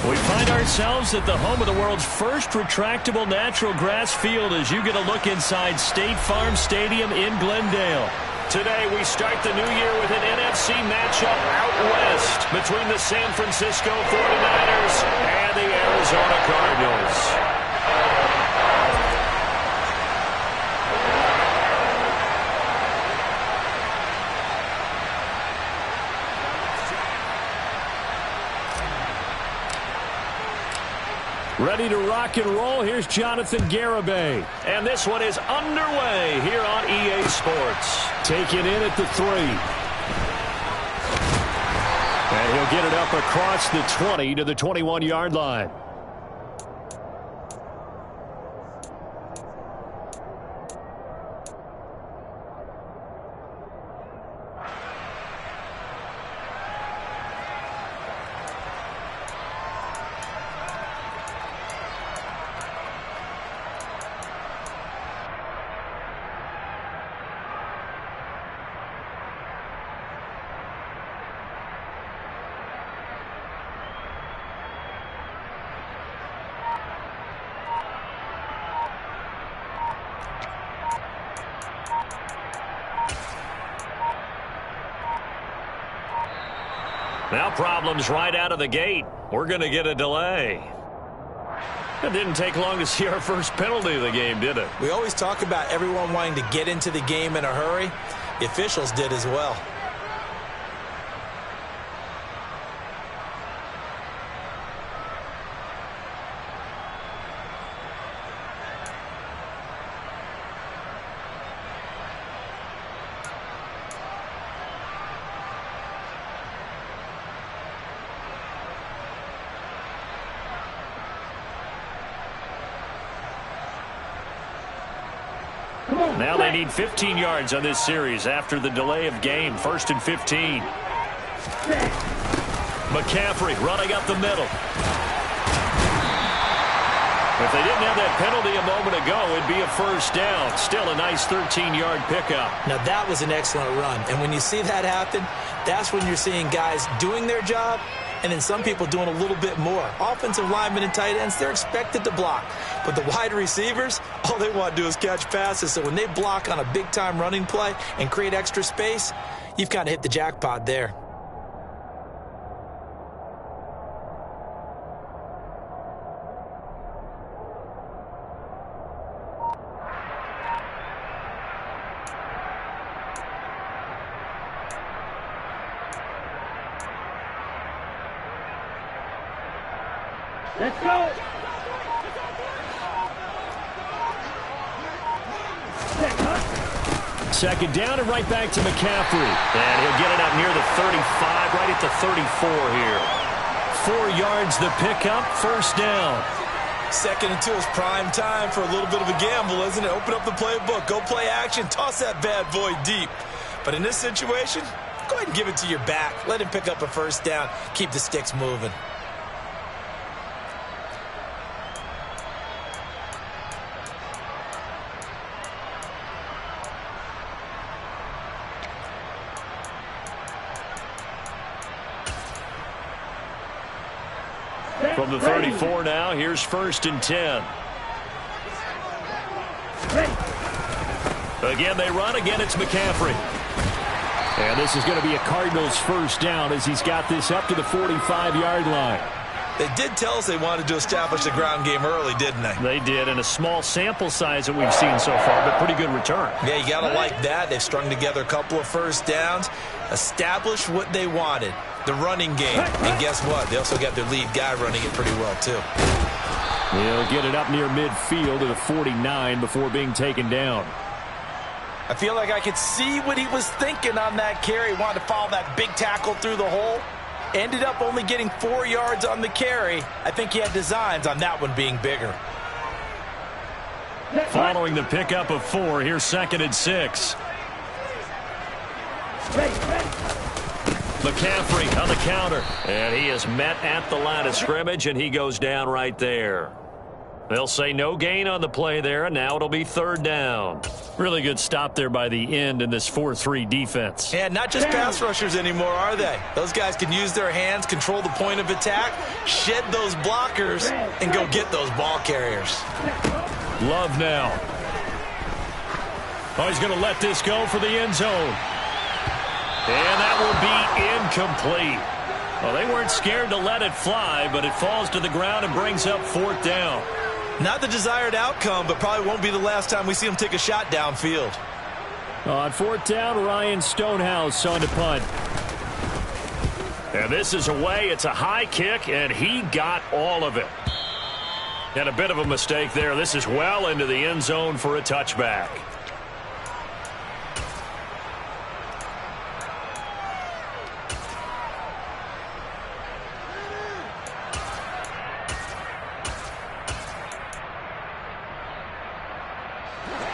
We find ourselves at the home of the world's first retractable natural grass field as you get a look inside State Farm Stadium in Glendale. Today we start the new year with an NFC matchup out west between the San Francisco 49ers and the Arizona Cardinals. Ready to rock and roll. Here's Jonathan Garibay. And this one is underway here on EA Sports. Taken in at the 3. And he'll get it up across the 20 to the 21-yard line. Now problems right out of the gate. We're going to get a delay. It didn't take long to see our first penalty of the game, did it? We always talk about everyone wanting to get into the game in a hurry. The officials did as well. Now they need 15 yards on this series after the delay of game. 1st and 15. McCaffrey running up the middle. If they didn't have that penalty a moment ago, it'd be a first down. Still a nice 13-yard pickup. Now that was an excellent run. And when you see that happen, that's when you're seeing guys doing their job and then some people doing a little bit more. Offensive linemen and tight ends, they're expected to block. But the wide receivers, all they want to do is catch passes. So when they block on a big-time running play and create extra space, you've kind of hit the jackpot there. Let's go. Second down and right back to McCaffrey. And he'll get it up near the 35, right at the 34 here. 4 yards the pickup, first down. 2nd and 2 is prime time for a little bit of a gamble, isn't it? Open up the playbook, go play action, toss that bad boy deep. But in this situation, go ahead and give it to your back. Let him pick up a first down, keep the sticks moving. From the 34 now, here's 1st and 10. Again, they run. Again, it's McCaffrey. And this is going to be a Cardinals first down as he's got this up to the 45-yard line. They did tell us they wanted to establish the ground game early, didn't they? They did, and a small sample size that we've seen so far, but pretty good return. Yeah, you got to like that. They've strung together a couple of first downs, established what they wanted, the running game. And guess what? They also got their lead guy running it pretty well, too. They'll get it up near midfield to the 49 before being taken down. I feel like I could see what he was thinking on that carry. He wanted to follow that big tackle through the hole. Ended up only getting 4 yards on the carry. I think he had designs on that one being bigger. Following the pickup of 4, here's 2nd and 6. McCaffrey on the counter. And he is met at the line of scrimmage, and he goes down right there. They'll say no gain on the play there, and now it'll be third down. Really good stop there by the end in this 4-3 defense. And not just pass rushers anymore, are they? Those guys can use their hands, control the point of attack, shed those blockers, and go get those ball carriers. Love now. Oh, he's going to let this go for the end zone. And that will be incomplete. Well, they weren't scared to let it fly, but it falls to the ground and brings up fourth down. Not the desired outcome, but probably won't be the last time we see him take a shot downfield. On fourth down, Ryan Stonehouse on to punt. And this is away. It's a high kick, and he got all of it. And a bit of a mistake there. This is well into the end zone for a touchback.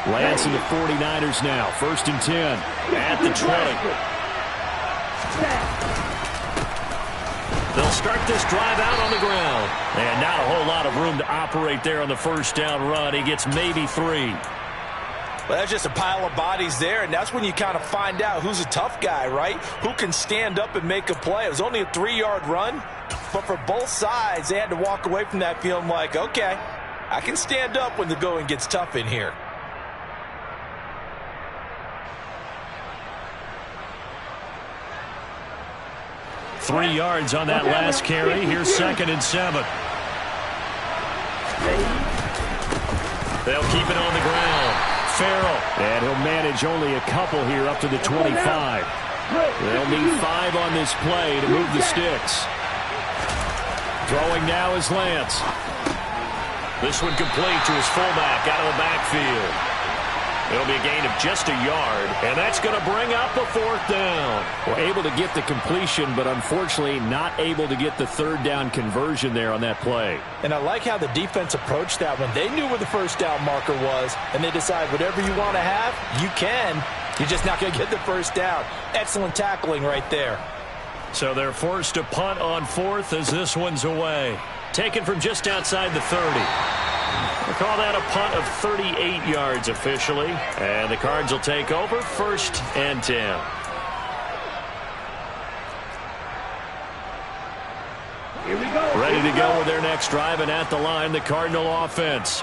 Lance and the 49ers now. 1st and 10 at the 20. They'll start this drive out on the ground. And not a whole lot of room to operate there on the first down run. He gets maybe 3. Well, that's just a pile of bodies there, and that's when you kind of find out who's a tough guy, right? Who can stand up and make a play. It was only a 3-yard run, but for both sides, they had to walk away from that feeling like, okay, I can stand up when the going gets tough in here. Three yards on that last carry. Here's 2nd and 7. They'll keep it on the ground. Farrell. And he'll manage only a couple here up to the 25. They'll need 5 on this play to move the sticks. Throwing now is Lance. This one complete to his fullback out of the backfield. It'll be a gain of just a yard, and that's going to bring up the fourth down. Well, able to get the completion, but unfortunately not able to get the third down conversion there on that play. And I like how the defense approached that one. They knew where the first down marker was, and they decide whatever you want to have, you can. You're just not going to get the first down. Excellent tackling right there. So they're forced to punt on 4th as this one's away. Taken from just outside the 30. We'll call that a punt of 38 yards officially. And the Cards will take over 1st and 10. Here we go. Ready to go with their next drive, and at the line, the Cardinal offense.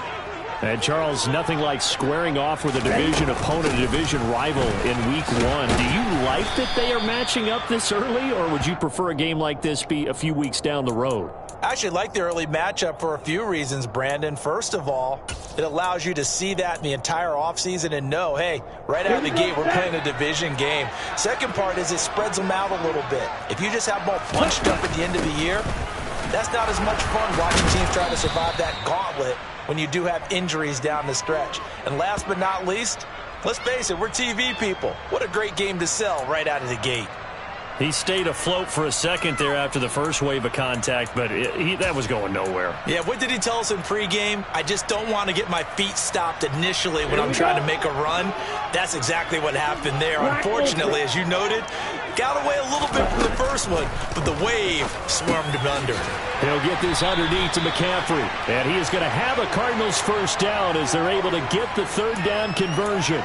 And, Charles, nothing like squaring off with a division opponent, a division rival in Week 1. Do you like that they are matching up this early, or would you prefer a game like this be a few weeks down the road? I actually like the early matchup for a few reasons, Brandon. First of all, it allows you to see that in the entire offseason and know, hey, right out of the gate, we're playing a division game. Second part is it spreads them out a little bit. If you just have them all bunched up at the end of the year, that's not as much fun watching teams try to survive that gauntlet when you do have injuries down the stretch. And last but not least, let's face it, we're TV people. What a great game to sell right out of the gate. He stayed afloat for a second there after the first wave of contact, but that was going nowhere. Yeah, what did he tell us in pregame? I just don't want to get my feet stopped initially when I'm trying to make a run. That's exactly what happened there. Unfortunately, as you noted, got away a little bit from the first one, but the wave swarmed him under. He'll get this underneath to McCaffrey, and he is going to have a Cardinals first down as they're able to get the third down conversion.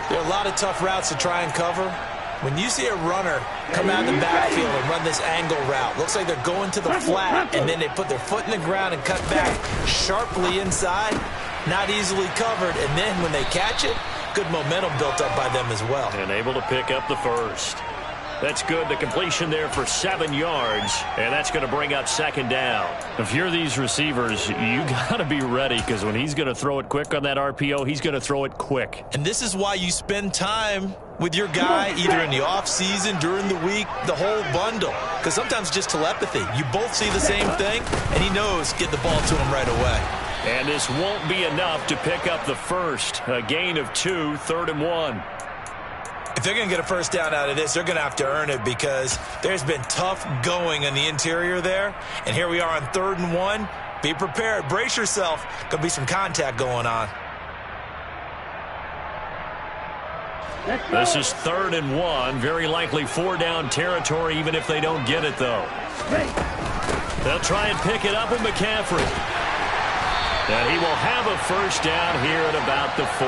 There are a lot of tough routes to try and cover. When you see a runner come out of the backfield and run this angle route, looks like they're going to the flat, and then they put their foot in the ground and cut back sharply inside, not easily covered, and then when they catch it, good momentum built up by them as well. And able to pick up the first. That's good. The completion there for 7 yards, and that's going to bring up 2nd down. If you're these receivers, you got to be ready, because when he's going to throw it quick on that RPO, he's going to throw it quick. And this is why you spend time with your guy, either in the offseason, during the week, the whole bundle. Because sometimes just telepathy. You both see the same thing, and he knows get the ball to him right away. And this won't be enough to pick up the first. A gain of 2, 3rd and 1. If they're going to get a first down out of this, they're going to have to earn it, because there's been tough going in the interior there. And here we are on 3rd and 1. Be prepared. Brace yourself. Could be some contact going on. This is 3rd and 1. Very likely 4-down territory, even if they don't get it, though. They'll try and pick it up with McCaffrey. And he will have a first down here at about the 40.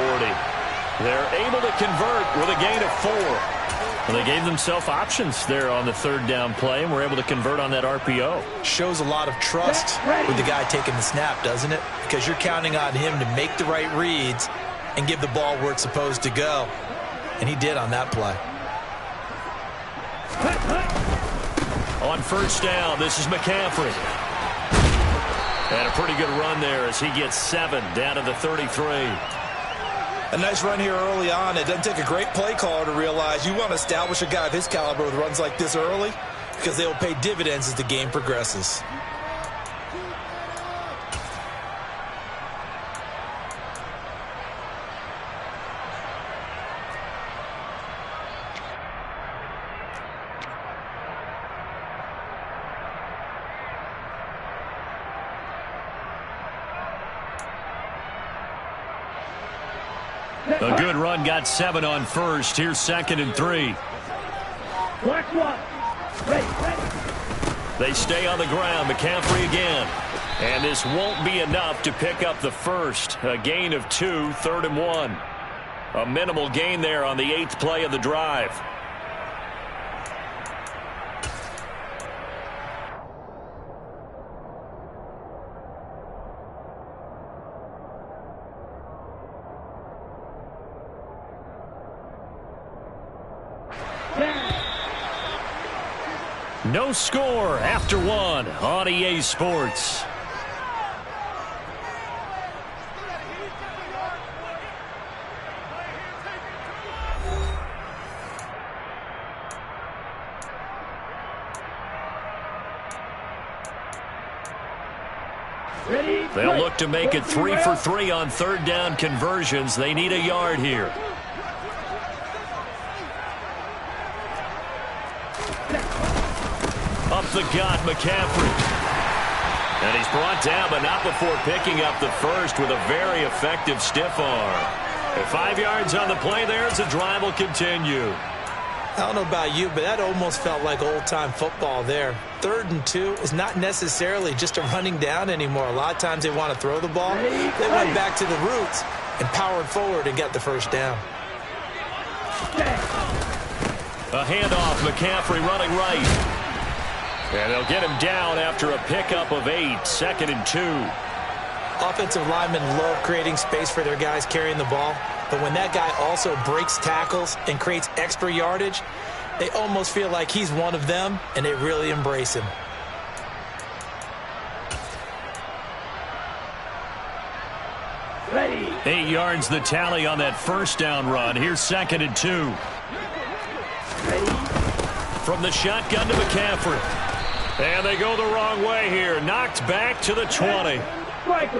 They're able to convert with a gain of 4. Well, they gave themselves options there on the third down play and were able to convert on that RPO. Shows a lot of trust with the guy taking the snap, doesn't it? Because you're counting on him to make the right reads and give the ball where it's supposed to go. And he did on that play. On first down, this is McCaffrey. And a pretty good run there as he gets 7 down to the 33. A nice run here early on. It doesn't take a great play caller to realize you want to establish a guy of his caliber with runs like this early because they will pay dividends as the game progresses. A good run, got 7 on first. Here's 2nd and 3. Black one. Ready. They stay on the ground. McCaffrey again. And this won't be enough to pick up the first. A gain of 2, 3rd and 1. A minimal gain there on the 8th play of the drive. No score after 1 on EA Sports. They'll look to make it 3 for 3 on third down conversions. They need a yard here. Up the gut, McCaffrey. And he's brought down, but not before picking up the first with a very effective stiff arm. And 5 yards on the play there as the drive will continue. I don't know about you, but that almost felt like old-time football there. 3rd and 2 is not necessarily just a running down anymore. A lot of times they want to throw the ball. They went back to the roots and powered forward and got the first down. A handoff, McCaffrey running right. And they'll get him down after a pickup of 8, 2nd and 2. Offensive linemen love creating space for their guys carrying the ball. But when that guy also breaks tackles and creates extra yardage, they almost feel like he's one of them, and they really embrace him. Ready. 8 yards the tally on that first down run. Here's 2nd and 2. Ready. From the shotgun to McCaffrey. And they go the wrong way here. Knocked back to the 20.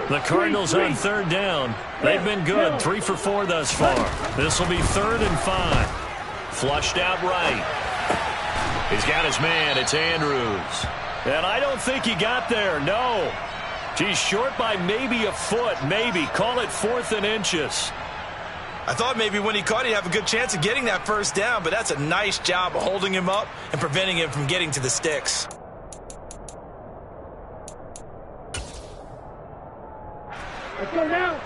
The Cardinals on third down. They've been good. 3 for 4 thus far. This will be 3rd and 5. Flushed out right. He's got his man. It's Andrews. And I don't think he got there. No. He's short by maybe a foot. Maybe. Call it 4th and inches. I thought maybe when he caught, he'd have a good chance of getting that first down, but that's a nice job of holding him up and preventing him from getting to the sticks. Let's go now.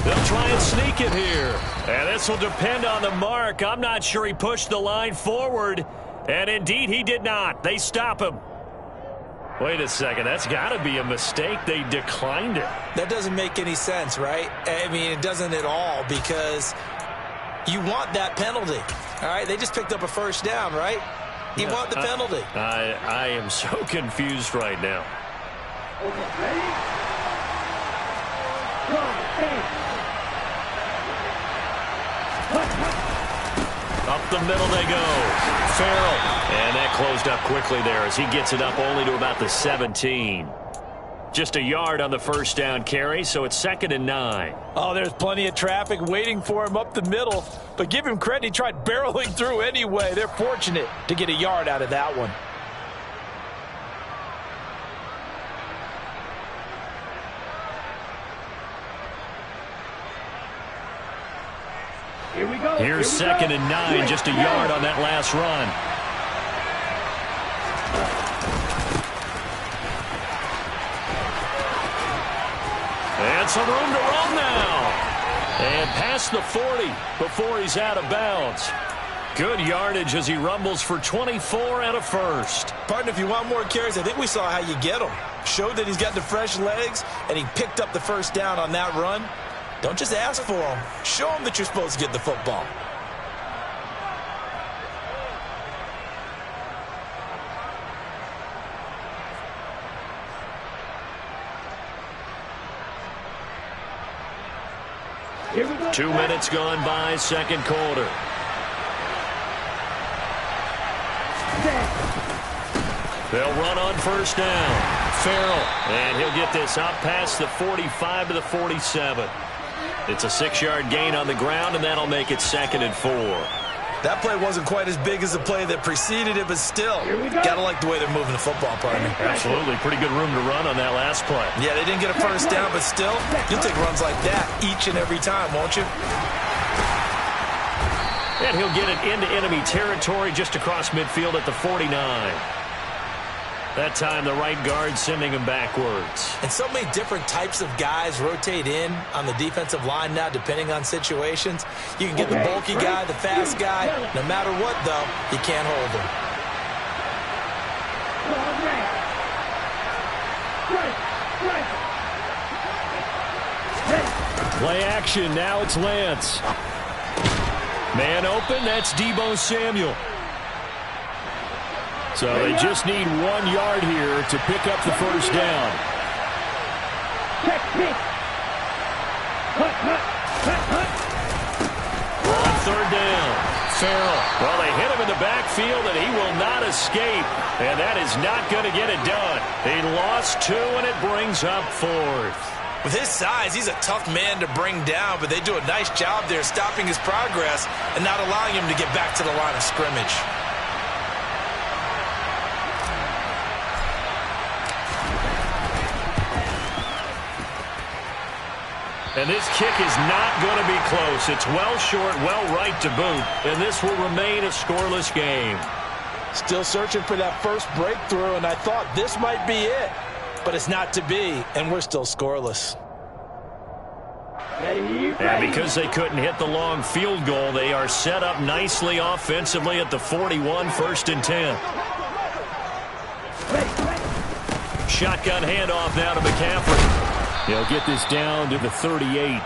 They'll try and sneak it here. And this will depend on the mark. I'm not sure he pushed the line forward. And indeed, he did not. They stop him. Wait a second. That's got to be a mistake. They declined it. That doesn't make any sense, right? I mean, it doesn't at all because you want that penalty. All right? They just picked up a first down, right? You want the penalty. I am so confused right now. Ready. Up the middle they go. Farrell. And that closed up quickly there as he gets it up only to about the 17. Just a yard on the first down carry, so it's 2nd and 9. Oh, there's plenty of traffic waiting for him up the middle. But give him credit, he tried barreling through anyway. They're fortunate to get a yard out of that one. Here we go. Here's 2nd and 9, just a yard on that last run. Got some room to run now. And past the 40 before he's out of bounds. Good yardage as he rumbles for 24 and a first. Partner, if you want more carries, I think we saw how you get him. Showed that he's got the fresh legs, and he picked up the first down on that run. Don't just ask for him. Show him that you're supposed to get the football. Here we go. 2 minutes gone by, second quarter. They'll run on first down. Farrell, and he'll get this out past the 45 to the 47. It's a 6-yard gain on the ground, and that'll make it 2nd and 4. That play wasn't quite as big as the play that preceded it, but still, got to like the way they're moving the football, partner. Absolutely. Pretty good room to run on that last play. Yeah, they didn't get a first down, but still, you'll take runs like that each and every time, won't you? And he'll get it into enemy territory just across midfield at the 49. That time, the right guard sending him backwards. And so many different types of guys rotate in on the defensive line now, depending on situations. You can get the bulky guy, the fast guy. No matter what, though, you can't hold him. Play action. Now it's Lance. Man open. That's Deebo Samuel. So they just need 1 yard here to pick up the first down. On third down, Farrell. Well, they hit him in the backfield, and he will not escape. And that is not going to get it done. He lost 2, and it brings up 4th. With his size, he's a tough man to bring down, but they do a nice job there stopping his progress and not allowing him to get back to the line of scrimmage. And this kick is not going to be close. It's well short, well right to boot, and this will remain a scoreless game. Still searching for that first breakthrough, and I thought this might be it. But it's not to be, and we're still scoreless. And because they couldn't hit the long field goal, they are set up nicely offensively at the 41, 1st and 10. Shotgun handoff now to McCaffrey. He'll get this down to the 38.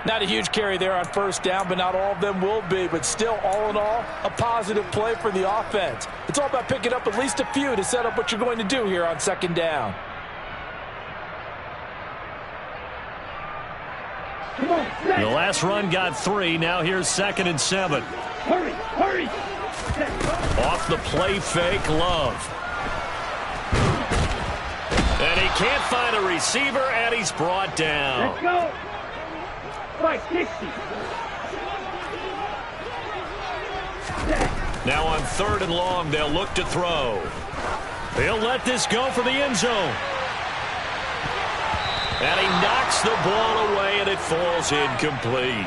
Not a huge carry there on first down, but not all of them will be. But still, all in all, a positive play for the offense. It's all about picking up at least a few to set up what you're going to do here on 2nd down. The last run got 3. Now here's 2nd and 7. Hurry, hurry. Off the play fake, Love. And he can't find a receiver, and he's brought down. Let's go. 560. Now on 3rd and long, they'll look to throw. He'll let this go for the end zone. And he knocks the ball away, and it falls incomplete.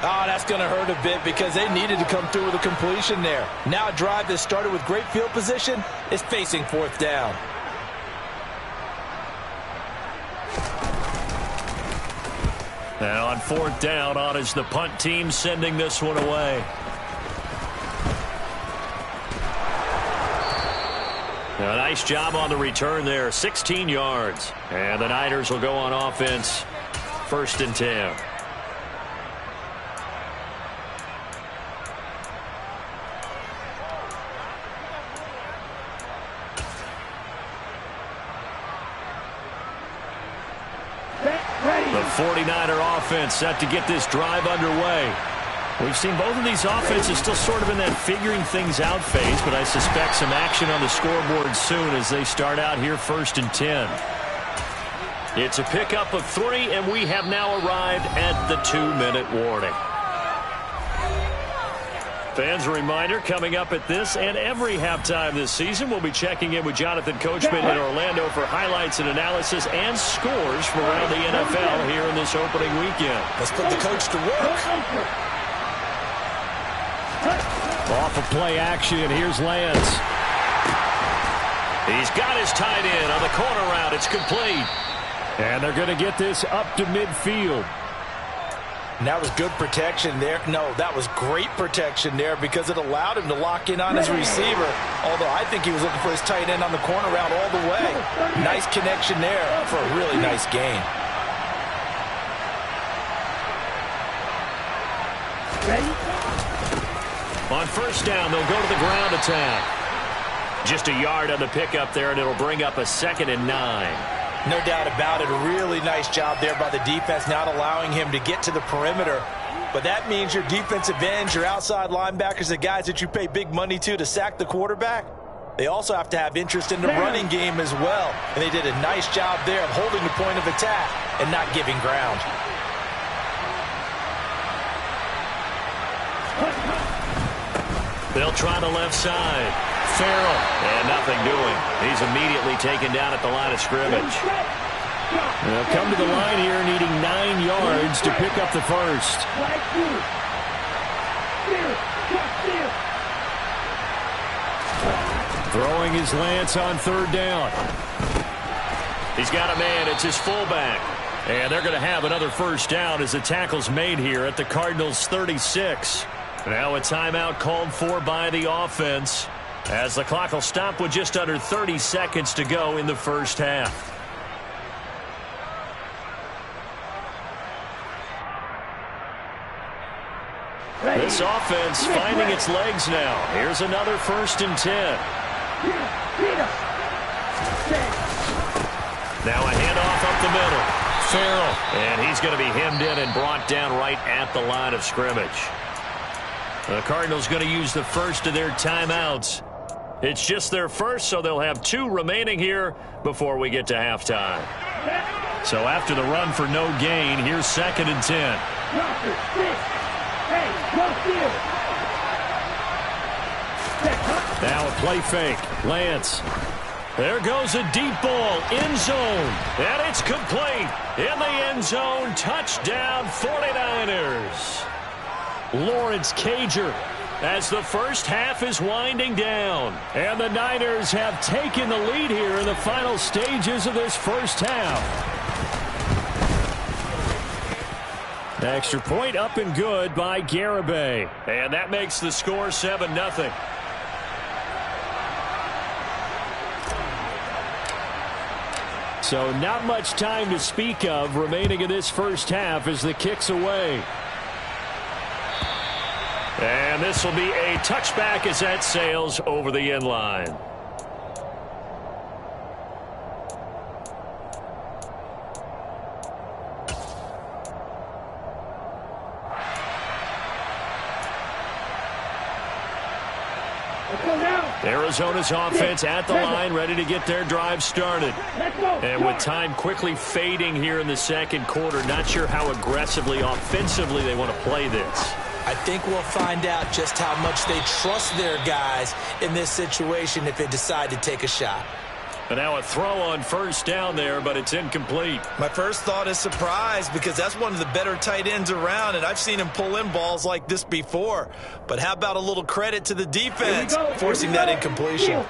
Oh, that's going to hurt a bit because they needed to come through with a completion there. Now a drive that started with great field position is facing 4th down. Now on 4th down, on is the punt team sending this one away. A nice job on the return there, 16 yards. And the Niners will go on offense, 1st and 10. The 49er offense set to get this drive underway. We've seen both of these offenses still sort of in that figuring things out phase, but I suspect some action on the scoreboard soon as they start out here 1st and 10. It's a pickup of 3, and we have now arrived at the 2-minute warning. Fans, a reminder, coming up at this and every halftime this season, we'll be checking in with Jonathan Coachman in Orlando for highlights and analysis and scores from around the NFL here in this opening weekend. Let's put the coach to work. Off of play action, here's Lance. He's got his tight end on the corner route. It's complete. And they're going to get this up to midfield. And that was good protection there. No, that was great protection there because it allowed him to lock in on his receiver. Although I think he was looking for his tight end on the corner route all the way. Nice connection there for a really nice gain. Ready? On first down, they'll go to the ground attack. Just a yard on the pickup there, and it'll bring up a 2nd and 9. No doubt about it. A really nice job there by the defense, not allowing him to get to the perimeter. But that means your defensive ends, your outside linebackers, the guys that you pay big money to sack the quarterback, they also have to have interest in the running game as well. And they did a nice job there of holding the point of attack and not giving ground. They'll try the left side. Farrell, and nothing doing. He's immediately taken down at the line of scrimmage. They'll come to the line here needing 9 yards to pick up the first. Throwing his Lance on 3rd down. He's got a man. It's his fullback. And they're going to have another first down as the tackle's made here at the Cardinals' 36. Now a timeout called for by the offense, as the clock will stop with just under 30 seconds to go in the first half. This offense finding its legs now. Here's another 1st and 10. Now a handoff up the middle. Farrell, and he's going to be hemmed in and brought down right at the line of scrimmage. The Cardinals going to use the first of their timeouts. It's just their first, so they'll have 2 remaining here before we get to halftime. So after the run for no gain, here's 2nd and 10. Now a play fake. Lance. There goes a deep ball. End zone. And it's complete. In the end zone. Touchdown 49ers. Lawrence Cager, as the first half is winding down. And the Niners have taken the lead here in the final stages of this first half. Extra point up and good by Garibay. And that makes the score 7-0. So not much time to speak of remaining in this first half as the kick's away. And this will be a touchback as that sails over the end line. Arizona's offense at the line, ready to get their drive started. And with time quickly fading here in the second quarter, not sure how aggressively, offensively they want to play this. I think we'll find out just how much they trust their guys in this situation if they decide to take a shot. And now a throw on first down there, but it's incomplete. My first thought is surprise because that's one of the better tight ends around, and I've seen him pull in balls like this before. But how about a little credit to the defense forcing that incompletion?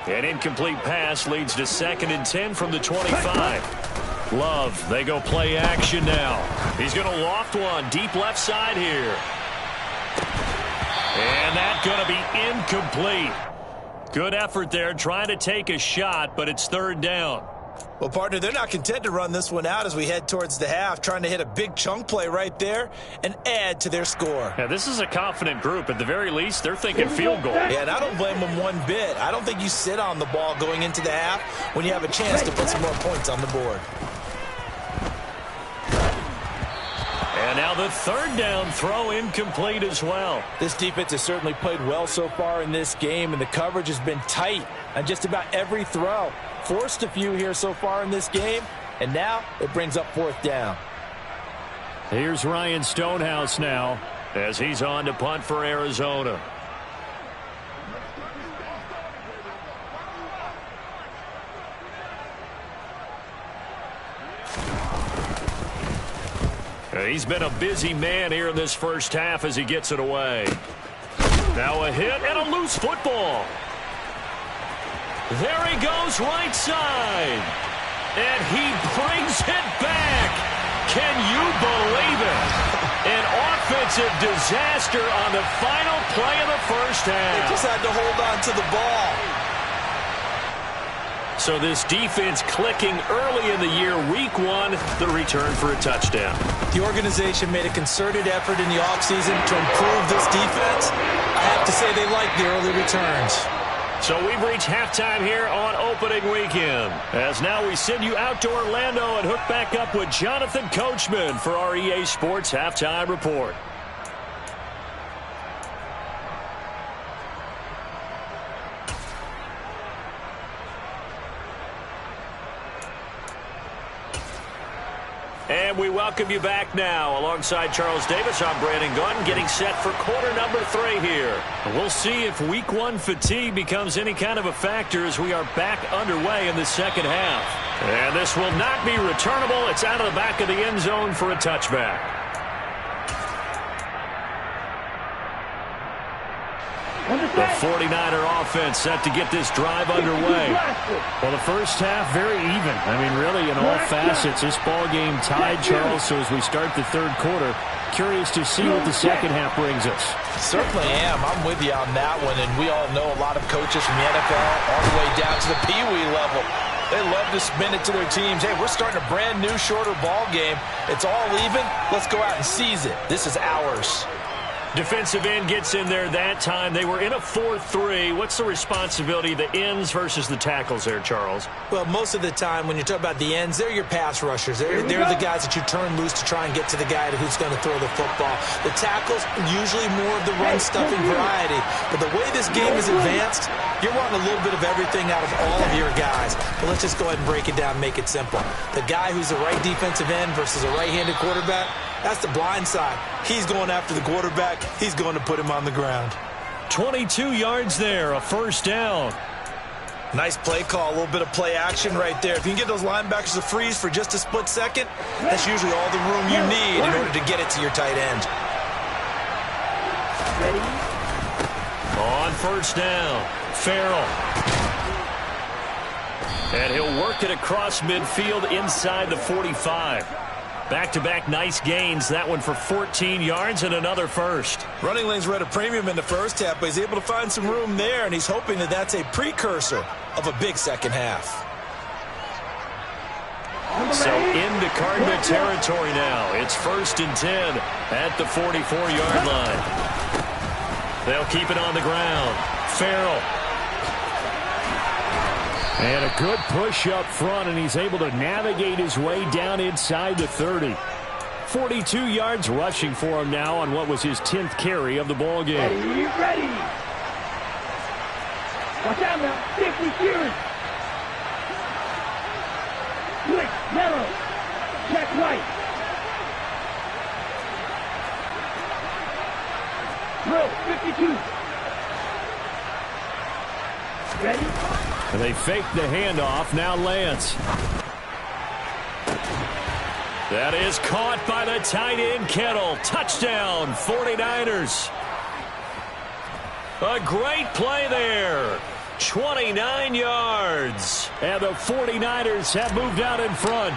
An incomplete pass leads to 2nd and 10 from the 25. Love, they go play action now. He's going to loft one deep left side here. And that's going to be incomplete. Good effort there trying to take a shot, but it's 3rd down. Well, partner, they're not content to run this one out as we head towards the half, trying to hit a big chunk play right there and add to their score. Yeah, this is a confident group. At the very least, they're thinking field goal. Yeah, and I don't blame them one bit. I don't think you sit on the ball going into the half when you have a chance to put some more points on the board. And now the 3rd down throw incomplete as well. This defense has certainly played well so far in this game, and the coverage has been tight on just about every throw. Forced a few here so far in this game, and now it brings up 4th down. Here's Ryan Stonehouse now as he's on to punt for Arizona. He's been a busy man here in this first half as he gets it away. Now a hit and a loose football. There he goes right side. And he brings it back. Can you believe it? An offensive disaster on the final play of the first half. They just had to hold on to the ball. So this defense clicking early in the year, week one, the return for a touchdown. The organization made a concerted effort in the offseason to improve this defense. I have to say they like the early returns. So we've reached halftime here on opening weekend. As now we send you out to Orlando and hook back up with Jonathan Coachman for our EA Sports Halftime Report. And we welcome you back now. Alongside Charles Davis, I'm Brandon Gunn, getting set for quarter number 3 here. We'll see if week one fatigue becomes any kind of a factor as we are back underway in the second half. And this will not be returnable. It's out of the back of the end zone for a touchback. The 49er offense set to get this drive underway. Well, the first half, very even. I mean, really, in all facets, this ball game tied, Charles. So as we start the third quarter, curious to see what the second half brings us. Certainly am. I'm with you on that one. And we all know a lot of coaches from the NFL all the way down to the Pee-wee level. They love to spin it to their teams. Hey, we're starting a brand new, shorter ball game. It's all even. Let's go out and seize it. This is ours. Defensive end gets in there that time. They were in a 4-3. What's the responsibility of the ends versus the tackles there, Charles? Well, most of the time when you talk about the ends, they're your pass rushers. They're the guys that you turn loose to try and get to the guy who's going to throw the football. The tackles, usually more of the run-stuffing variety. But the way this game is advanced, you're wanting a little bit of everything out of all of your guys. But let's just go ahead and break it down and make it simple. The guy who's the right defensive end versus a right-handed quarterback, that's the blind side. He's going after the quarterback. He's going to put him on the ground. 22 yards there, a first down. Nice play call, a little bit of play action right there. If you can get those linebackers to freeze for just a split second, that's usually all the room you need in order to get it to your tight end. On first down, Farrell. And he'll work it across midfield inside the 45. Back-to-back nice gains. That one for 14 yards and another first. Running lanes were at a premium in the first half, but he's able to find some room there, and he's hoping that that's a precursor of a big second half. So into Cardinal territory now. It's 1st and 10 at the 44-yard line. They'll keep it on the ground. Farrell. And a good push up front, and he's able to navigate his way down inside the 30. 42 yards rushing for him now on what was his 10th carry of the ball game. Ready. Watch out now. 50 series. Blitz, yellow. Check right. Drill, 52. Ready? And they fake the handoff. Now Lance. That is caught by the tight end, Kittle. Touchdown, 49ers. A great play there. 29 yards. And the 49ers have moved out in front.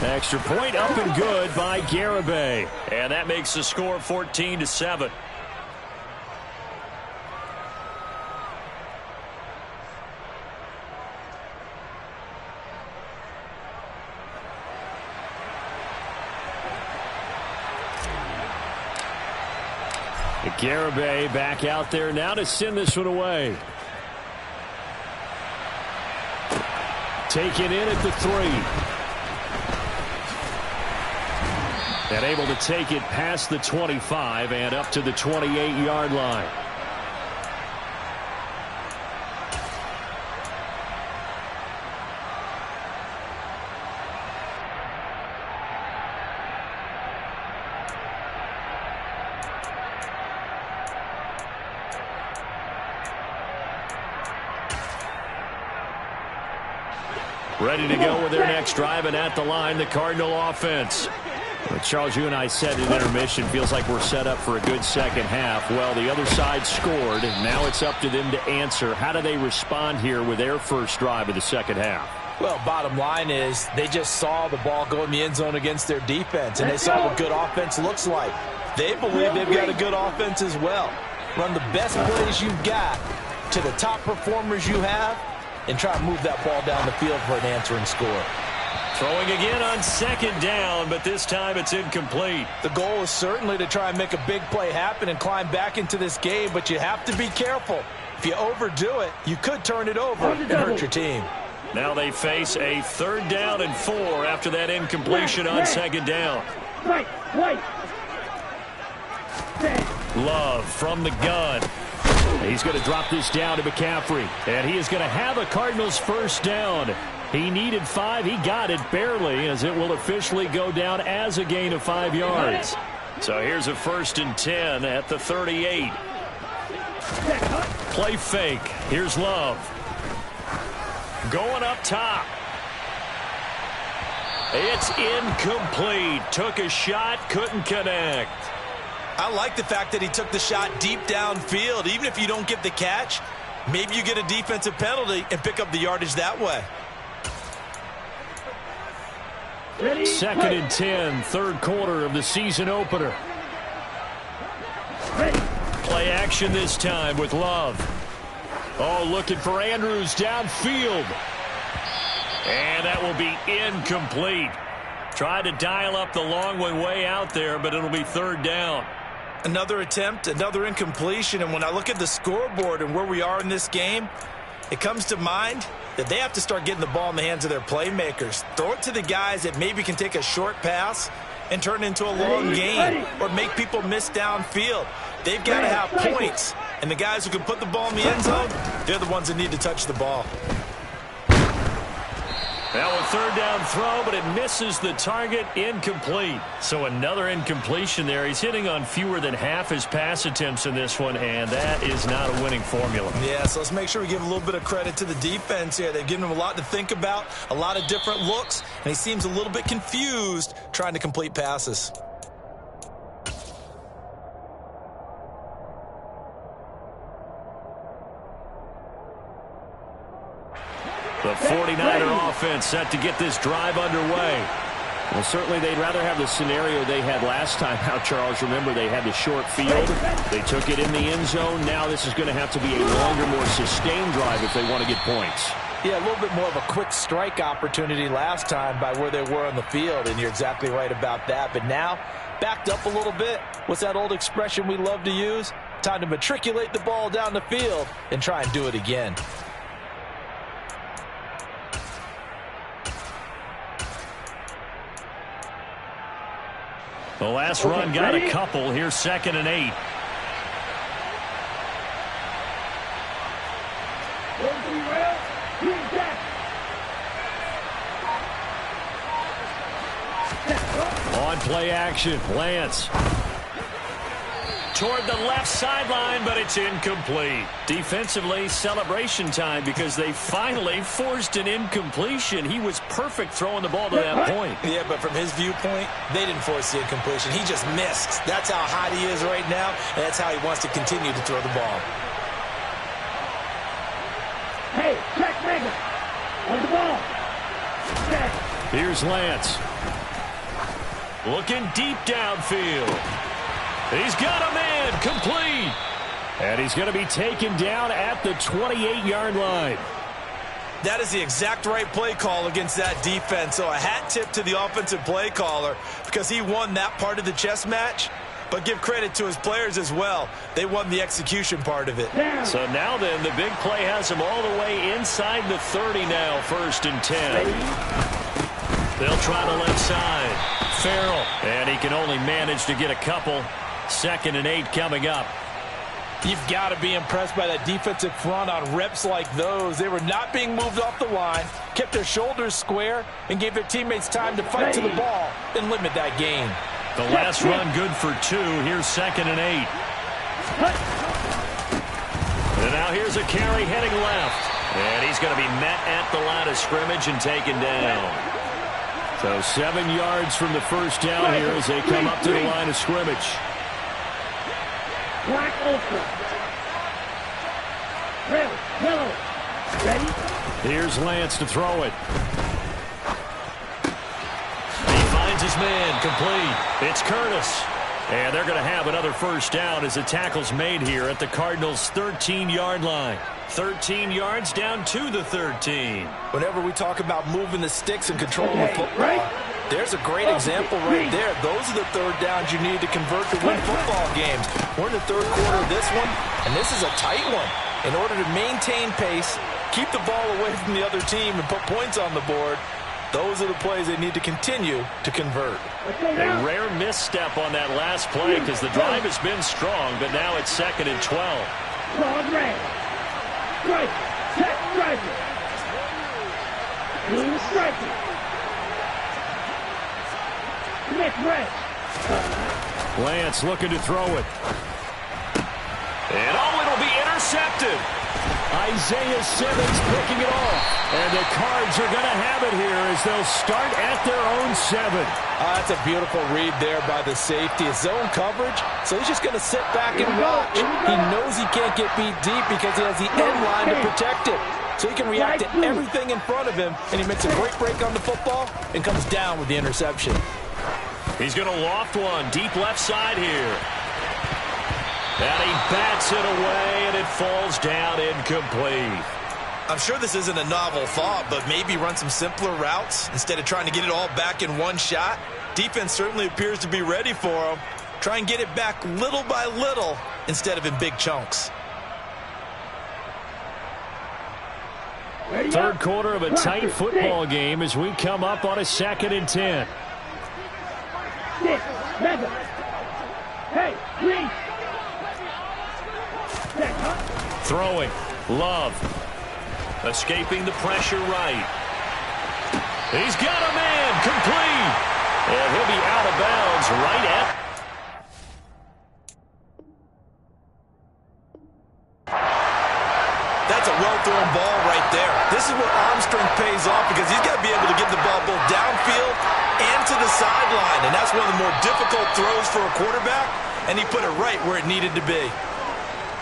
Extra point up and good by Garibay. And that makes the score 14-7. Garibay back out there now to send this one away. Taken in at the 3. And able to take it past the 25 and up to the 28-yard line. Ready to go with their next drive, and at the line, the Cardinal offense. Well, Charles, you and I said at intermission, feels like we're set up for a good second half. Well, the other side scored, and now it's up to them to answer. How do they respond here with their first drive of the second half? Well, bottom line is they just saw the ball go in the end zone against their defense, and they saw what good offense looks like. They believe they've got a good offense as well. Run the best plays you've got to the top performers you have, and try to move that ball down the field for an answering score. Throwing again on second down, but this time it's incomplete. The goal is certainly to try and make a big play happen and climb back into this game, but you have to be careful. If you overdo it, you could turn it over and hurt your team. Now they face a 3rd down and 4 after that incompletion on second down. Love from the gun. He's going to drop this down to McCaffrey, and he is going to have a Cardinals first down. He needed 5. He got it barely, as it will officially go down as a gain of 5 yards. So here's a 1st and 10 at the 38. Play fake. Here's Love. Going up top. It's incomplete. Took a shot, couldn't connect. I like the fact that he took the shot deep downfield. Even if you don't get the catch, maybe you get a defensive penalty and pick up the yardage that way. 2nd and 10, 3rd quarter of the season opener. Play action this time with Love. Oh, looking for Andrews downfield. And that will be incomplete. Tried to dial up the long one way out there, but it'll be 3rd down. Another attempt, another incompletion, and when I look at the scoreboard and where we are in this game, it comes to mind that they have to start getting the ball in the hands of their playmakers. Throw it to the guys that maybe can take a short pass and turn it into a long gain or make people miss downfield. They've got to have points, and the guys who can put the ball in the end zone, they're the ones that need to touch the ball. Now a 3rd down throw, but it misses the target, incomplete. So another incompletion there. He's hitting on fewer than half his pass attempts in this one, and that is not a winning formula. Yeah, so let's make sure we give a little bit of credit to the defense here. They've given him a lot to think about, a lot of different looks, and he seems a little bit confused trying to complete passes. The 49er offense set to get this drive underway. Well, certainly they'd rather have the scenario they had last time out, Charles. Remember, they had the short field. They took it in the end zone. Now this is going to have to be a longer, more sustained drive if they want to get points. Yeah, a little bit more of a quick strike opportunity last time by where they were on the field, and you're exactly right about that. But now, backed up a little bit. What's that old expression we love to use? Time to matriculate the ball down the field and try and do it again. The last run got a couple. Here's 2nd and 8. On play action, Lance. Toward the left sideline, but it's incomplete. Defensively, celebration time because they finally forced an incompletion. He was perfect throwing the ball to that point. Yeah, but from his viewpoint, they didn't force the incompletion. He just missed. That's how hot he is right now, and that's how he wants to continue to throw the ball. Hey, check Mega. On the ball. Check. Here's Lance. Looking deep downfield. He's got a man, complete. And he's going to be taken down at the 28-yard line. That is the exact right play call against that defense. So a hat tip to the offensive play caller because he won that part of the chess match. But give credit to his players as well. They won the execution part of it. So now then, the big play has him all the way inside the 30 now, 1st and 10. They'll try the left side. Farrell, and he can only manage to get a couple. 2nd and 8 coming up. You've got to be impressed by that defensive front on reps like those. They were not being moved off the line, kept their shoulders square, and gave their teammates time to fight to the ball and limit that gain. The last run good for 2. Here's 2nd and 8. And now here's a carry heading left. And he's going to be met at the line of scrimmage and taken down. So 7 yards from the first down here as they come up to the line of scrimmage. Black ultra. Red, yellow. Ready? Here's Lance to throw it. He finds his man, complete. It's Curtis. And they're going to have another first down as the tackle's made here at the Cardinals' 13-yard line. 13 yards down to the 13. Whenever we talk about moving the sticks and controlling the football, there's a great example right there. Those are the third downs you need to convert to win football games. We're in the third quarter of this one, and this is a tight one. In order to maintain pace, keep the ball away from the other team, and put points on the board, those are the plays they need to continue to convert. A rare misstep on that last play because the drive has been strong, but now it's 2nd and 12. Broad red. Strike. Set striker. Clean striker. Commit red. Lance looking to throw it. And it'll be intercepted. Isaiah Simmons picking it off. And the Cards are going to have it here as they'll start at their own 7. That's a beautiful read there by the safety. It's zone coverage, so he's just going to sit back and watch. He knows he can't get beat deep because he has the end line to protect it. So he can react to everything in front of him, and he makes a great break on the football and comes down with the interception. He's going to loft one deep left side here. And he bats it away, and it falls down incomplete. I'm sure this isn't a novel thought, but maybe run some simpler routes instead of trying to get it all back in one shot. Defense certainly appears to be ready for him. Try and get it back little by little instead of in big chunks. Third quarter of a tight football game as we come up on a 2nd and 10. Hey, please. Throwing. Love. Escaping the pressure right. He's got a man. Complete. And he'll be out of bounds right at. That's a well-thrown ball right there. This is where arm strength pays off because he's got to be able to get the ball both downfield and to the sideline. And that's one of the more difficult throws for a quarterback. And he put it right where it needed to be.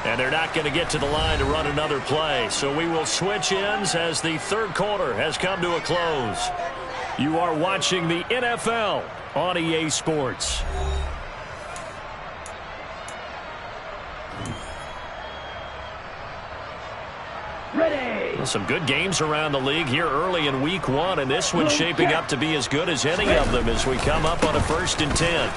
And they're not going to get to the line to run another play. So we will switch ends as the third quarter has come to a close. You are watching the NFL on EA Sports. Ready. Well, some good games around the league here early in week 1, and this one's shaping up to be as good as any of them as we come up on a 1st and 10.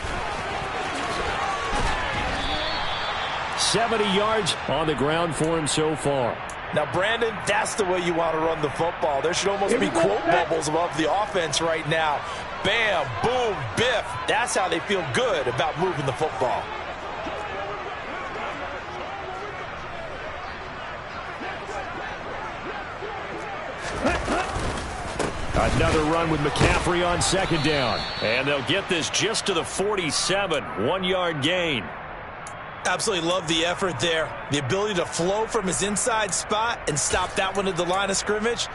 70 yards on the ground for him so far. Now, Brandon, that's the way you want to run the football. There should almost be quote bubbles above the offense right now. Bam, boom, biff. That's how they feel good about moving the football. Another run with McCaffrey on 2nd down. And they'll get this just to the 47. 1-yard gain. Absolutely love the effort there. The ability to flow from his inside spot and stop that one at the line of scrimmage.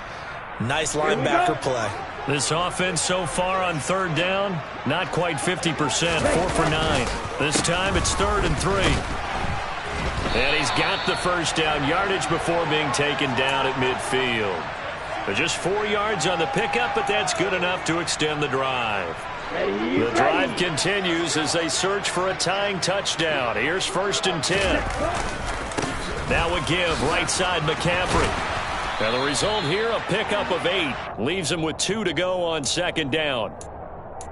Nice linebacker play. This offense so far on 3rd down, not quite 50%, 4 for 9. This time it's 3rd and 3. And he's got the first down yardage before being taken down at midfield. But just 4 yards on the pickup, but that's good enough to extend the drive. The drive continues as they search for a tying touchdown. Here's 1st and 10. Now a give right side McCaffrey. And the result here, a pickup of 8. Leaves him with 2 to go on 2nd down.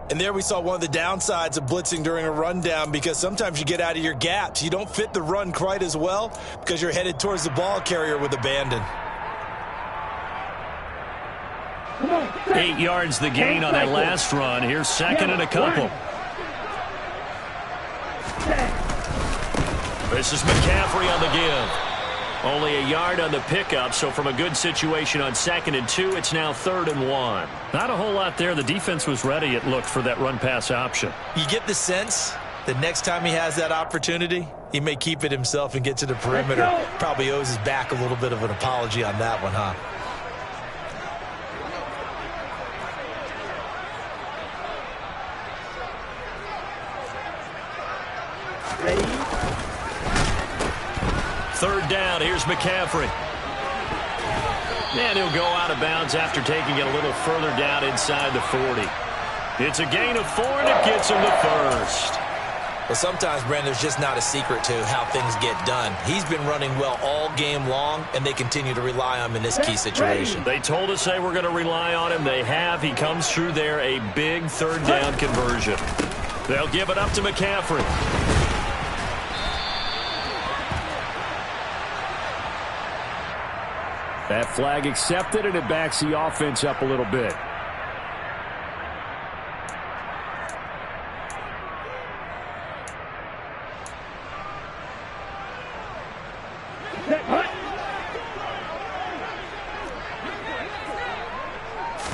And there we saw one of the downsides of blitzing during a rundown because sometimes you get out of your gaps. You don't fit the run quite as well because you're headed towards the ball carrier with abandon. 8 yards the gain on that last run. Here's 2nd and a couple. This is McCaffrey on the give. Only a yard on the pickup, so from a good situation on 2nd and 2, it's now 3rd and 1. Not a whole lot there. The defense was ready, it looked, for that run-pass option. You get the sense that next time he has that opportunity, he may keep it himself and get to the perimeter. Probably owes his back a little bit of an apology on that one, huh? Ready? Third down, here's McCaffrey. And he'll go out of bounds after taking it a little further down inside the 40. It's a gain of 4, and it gets him the first. Well, sometimes, Brandon, there's just not a secret to how things get done. He's been running well all game long, and they continue to rely on him in this key situation. They told us they were going to rely on him. They have. He comes through there, a big third down conversion. They'll give it up to McCaffrey. That flag accepted, and it backs the offense up a little bit.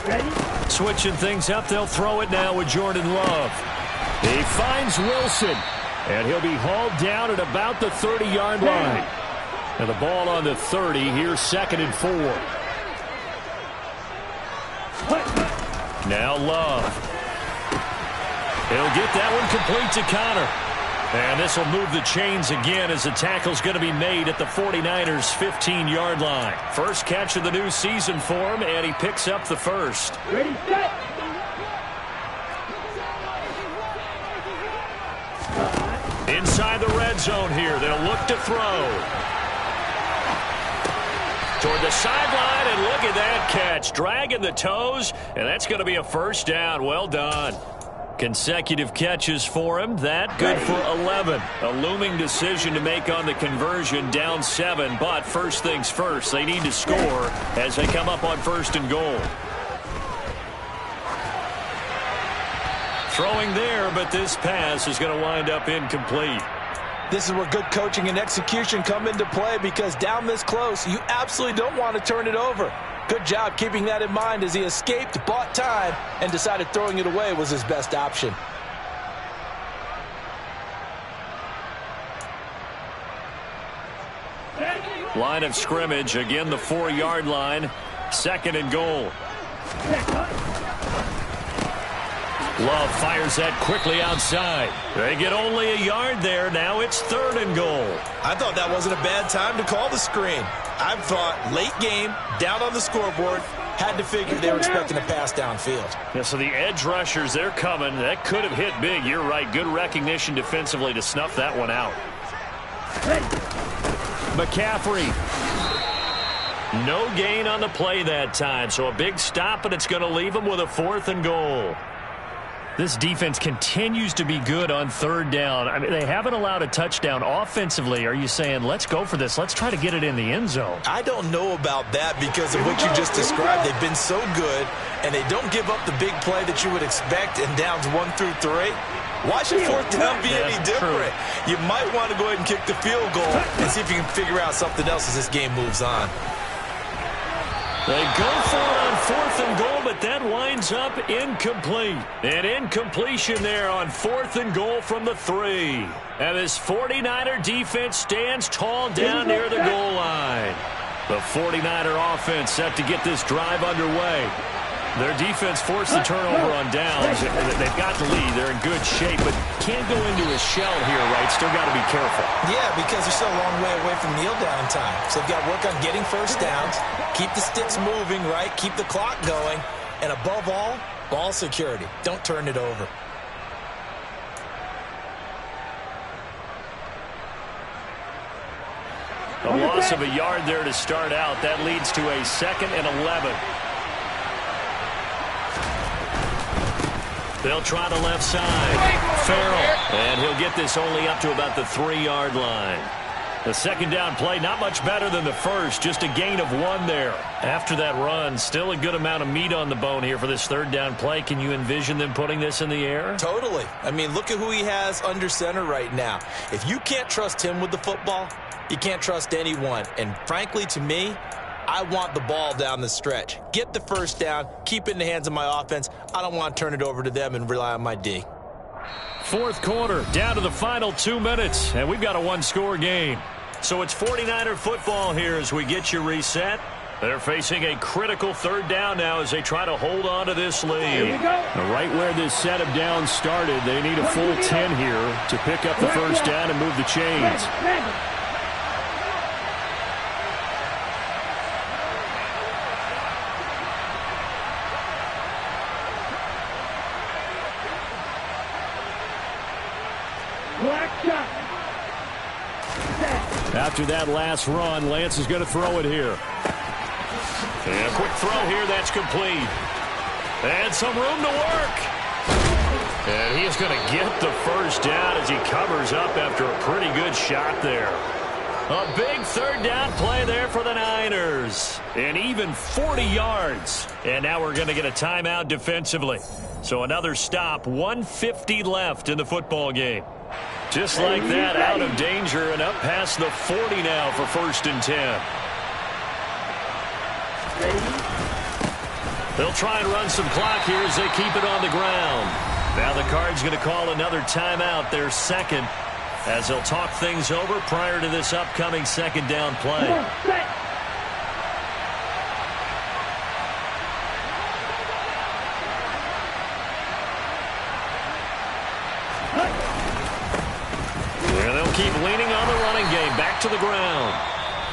Ready? Switching things up, they'll throw it now with Jordan Love. He finds Wilson, and he'll be hauled down at about the 30-yard line. And the ball on the 30, here's 2nd and 4. Now Love. He'll get that one complete to Connor. And this will move the chains again as the tackle's going to be made at the 49ers' 15-yard line. First catch of the new season for him, and he picks up the first. Ready, set. Inside the red zone here, they'll look to throw. Toward the sideline, and look at that catch. Dragging the toes, and that's going to be a first down. Well done. Consecutive catches for him. That good for 11. A looming decision to make on the conversion, down 7. But first things first, they need to score as they come up on 1st and goal. Throwing there, but this pass is going to wind up incomplete. This is where good coaching and execution come into play, because down this close, you absolutely don't want to turn it over. Good job keeping that in mind as he escaped, bought time, and decided throwing it away was his best option. Line of scrimmage, again the 4-yard line, 2nd and goal. Love fires that quickly outside. They get only a yard there. Now it's 3rd and goal. I thought that wasn't a bad time to call the screen. I thought late game, down on the scoreboard, had to figure they were expecting a pass downfield. Yeah, so the edge rushers, they're coming. That could have hit big. You're right. Good recognition defensively to snuff that one out. McCaffrey. No gain on the play that time. So a big stop, and it's going to leave him with a 4th and goal. This defense continues to be good on 3rd down. I mean, they haven't allowed a touchdown offensively. Are you saying, let's go for this? Let's try to get it in the end zone. I don't know about that because of what you just described. They've been so good, and they don't give up the big play that you would expect in downs 1 through 3. Why should 4th down be any different? You might want to go ahead and kick the field goal and see if you can figure out something else as this game moves on. They go for it on 4th and goal, but that winds up incomplete. An incompletion there on 4th and goal from the 3. And this 49er defense stands tall down near the goal line. The 49er offense set to get this drive underway. Their defense forced the turnover on downs. They've got the lead. They're in good shape, but can't go into a shell here, right? Still got to be careful. Yeah, because they're still a long way away from kneel down time. So they've got to work on getting first downs, keep the sticks moving, right? Keep the clock going. And above all, ball security. Don't turn it over. A loss of a yard there to start out. That leads to a 2nd and 11. They'll try the left side. Farrell. And he'll get this only up to about the 3-yard line. The 2nd down play, not much better than the first. Just a gain of 1 there. After that run, still a good amount of meat on the bone here for this 3rd down play. Can you envision them putting this in the air? Totally. I mean, look at who he has under center right now. If you can't trust him with the football, you can't trust anyone. And frankly, to me, I want the ball down the stretch. Get the first down, keep it in the hands of my offense. I don't want to turn it over to them and rely on my D. 4th quarter, down to the final 2 minutes, and we've got a 1-score game. So it's 49er football here as we get you reset. They're facing a critical third down now as they try to hold on to this lead. Right where this set of downs started, they need a full 10 here to pick up the first down and move the chains. After that last run, Lance is going to throw it here. And a quick throw here, that's complete. And some room to work. And he is going to get the first down as he covers up after a pretty good shot there. A big third down play there for the Niners. And even 40 yards. And now we're going to get a timeout defensively. So another stop, 1:50 left in the football game. Just like that, out of danger and up past the 40 now for 1st and 10. They'll try and run some clock here as they keep it on the ground. Now the Cards going to call another timeout, their second, as they'll talk things over prior to this upcoming second down play. And they'll keep leaning on the running game, back to the ground.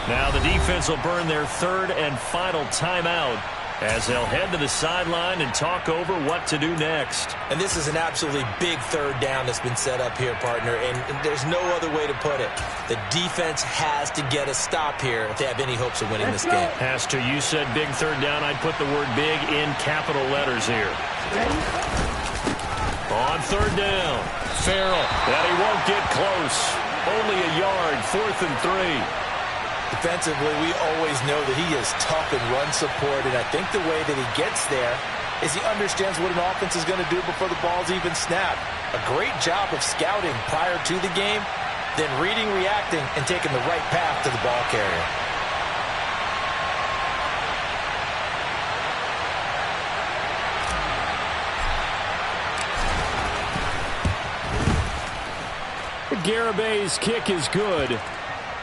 Now the defense will burn their third and final timeout as they'll head to the sideline and talk over what to do next. And this is an absolutely big third down that's been set up here, partner, and there's no other way to put it. The defense has to get a stop here if they have any hopes of winning this game. Has to. You said big third down. I'd put the word big in capital letters here. On third down, Farrell. That he won't get close. Only a yard, 4th and 3. Defensively, we always know that he is tough in run support, and I think the way that he gets there is he understands what an offense is going to do before the ball's even snapped. A great job of scouting prior to the game, then reading, reacting, and taking the right path to the ball carrier. Garabay's kick is good.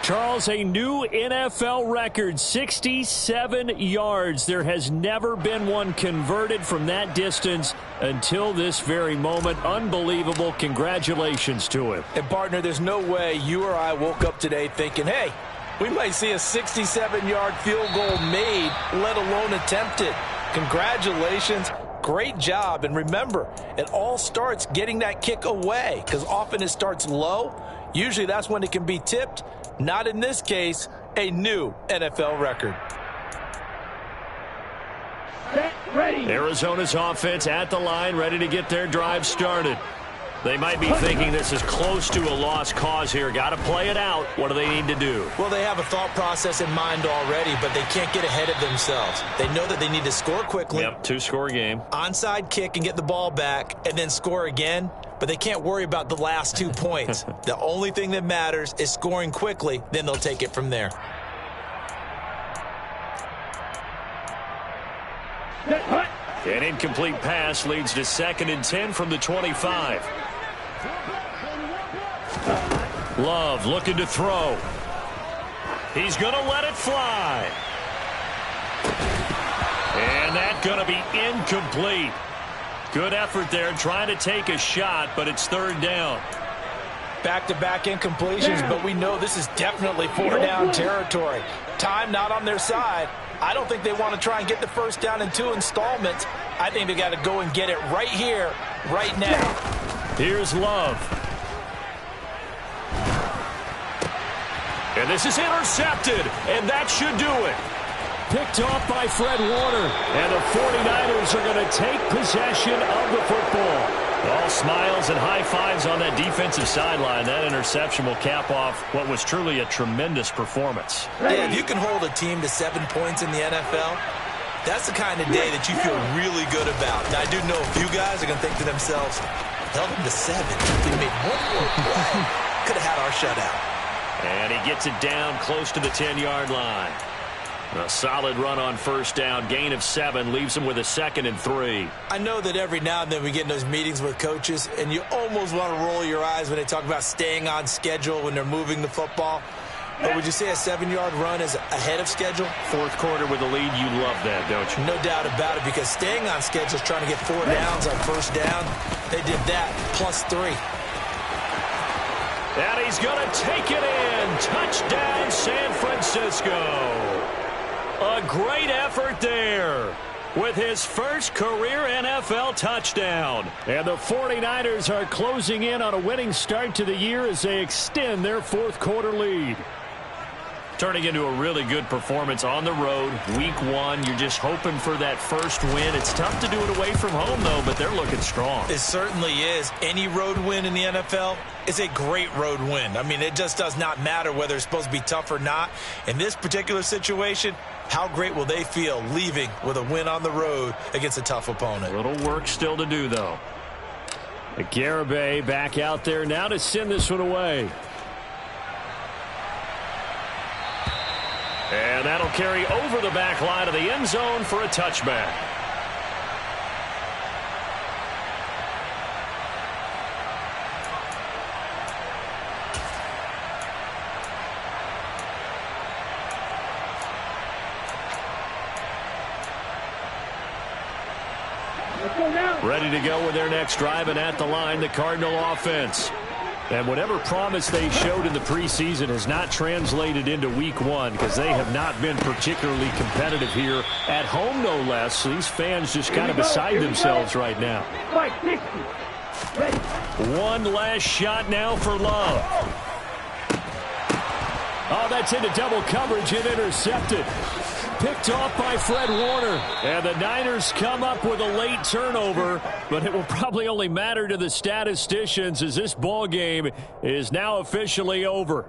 Charles, a new NFL record, 67 yards. There has never been one converted from that distance until this very moment. Unbelievable. Congratulations to him. And, partner, there's no way you or I woke up today thinking, hey, we might see a 67-yard field goal made, let alone attempted. Congratulations. Great job. And remember, it all starts getting that kick away because often it starts low. Usually that's when it can be tipped. Not in this case, a new NFL record. Arizona's offense at the line, ready to get their drive started. They might be thinking this is close to a lost cause here. Got to play it out. What do they need to do? Well, they have a thought process in mind already, but they can't get ahead of themselves. They know that they need to score quickly. Yep, 2-score game. Onside kick and get the ball back and then score again, but they can't worry about the last 2 points. The only thing that matters is scoring quickly, then they'll take it from there. An incomplete pass leads to 2nd and 10 from the 25. Love looking to throw. He's going to let it fly. And that's going to be incomplete. Good effort there trying to take a shot, but it's 3rd down. Back-to-back incompletions, but we know this is definitely 4-down territory. Time not on their side. I don't think they want to try and get the first down in 2 installments. I think they got to go and get it right here, right now. Here's Love. And this is intercepted, and that should do it. Picked off by Fred Warner. And the 49ers are going to take possession of the football. All smiles and high fives on that defensive sideline. That interception will cap off what was truly a tremendous performance. Yeah, if you can hold a team to 7 points in the NFL, that's the kind of day that you feel really good about. Now, I do know a few guys are going to think to themselves, held them to 7. We made one more play. Could have had our shutout. And he gets it down close to the 10-yard line. A solid run on first down. Gain of 7 leaves him with a 2nd and 3. I know that every now and then we get in those meetings with coaches, and you almost want to roll your eyes when they talk about staying on schedule when they're moving the football. But would you say a 7-yard run is ahead of schedule? Fourth quarter with the lead, you love that, don't you? No doubt about it, because staying on schedule is trying to get 4 downs on first down. They did that, +3. And he's going to take it in. Touchdown, San Francisco. A great effort there with his first career NFL touchdown. And the 49ers are closing in on a winning start to the year as they extend their fourth quarter lead. Turning into a really good performance on the road. Week 1, you're just hoping for that first win. It's tough to do it away from home, though, but they're looking strong. It certainly is. Any road win in the NFL is a great road win. I mean, it just does not matter whether it's supposed to be tough or not. In this particular situation, how great will they feel leaving with a win on the road against a tough opponent? A little work still to do, though. Garibay back out there now to send this one away. And that'll carry over the back line of the end zone for a touchback. Ready to go with their next drive, and at the line, the Cardinal offense. And whatever promise they showed in the preseason has not translated into week 1 because they have not been particularly competitive here at home, no less. So these fans just kind of beside themselves right now. One last shot now for Love. Oh, that's into double coverage and intercepted. Picked off by Fred Warner. And the Niners come up with a late turnover, but it will probably only matter to the statisticians as this ball game is now officially over.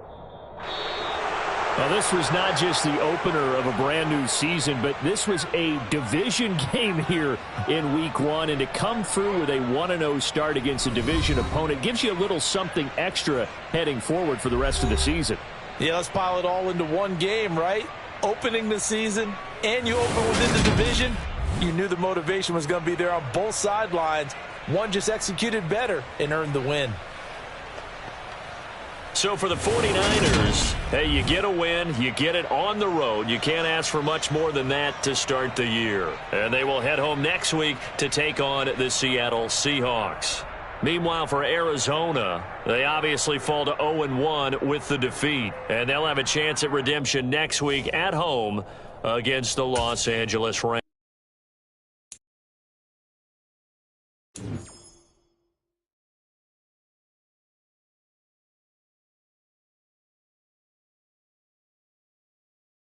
Now, this was not just the opener of a brand new season, but this was a division game here in week 1, and to come through with a 1-0 start against a division opponent gives you a little something extra heading forward for the rest of the season. Yeah, let's pile it all into one game, right? Opening the season, and you open within the division. You knew the motivation was going to be there on both sidelines. One just executed better and earned the win. So for the 49ers, hey, you get a win, you get it on the road. You can't ask for much more than that to start the year. And they will head home next week to take on the Seattle Seahawks. Meanwhile, for Arizona, they obviously fall to 0-1 with the defeat. And they'll have a chance at redemption next week at home against the Los Angeles Rams.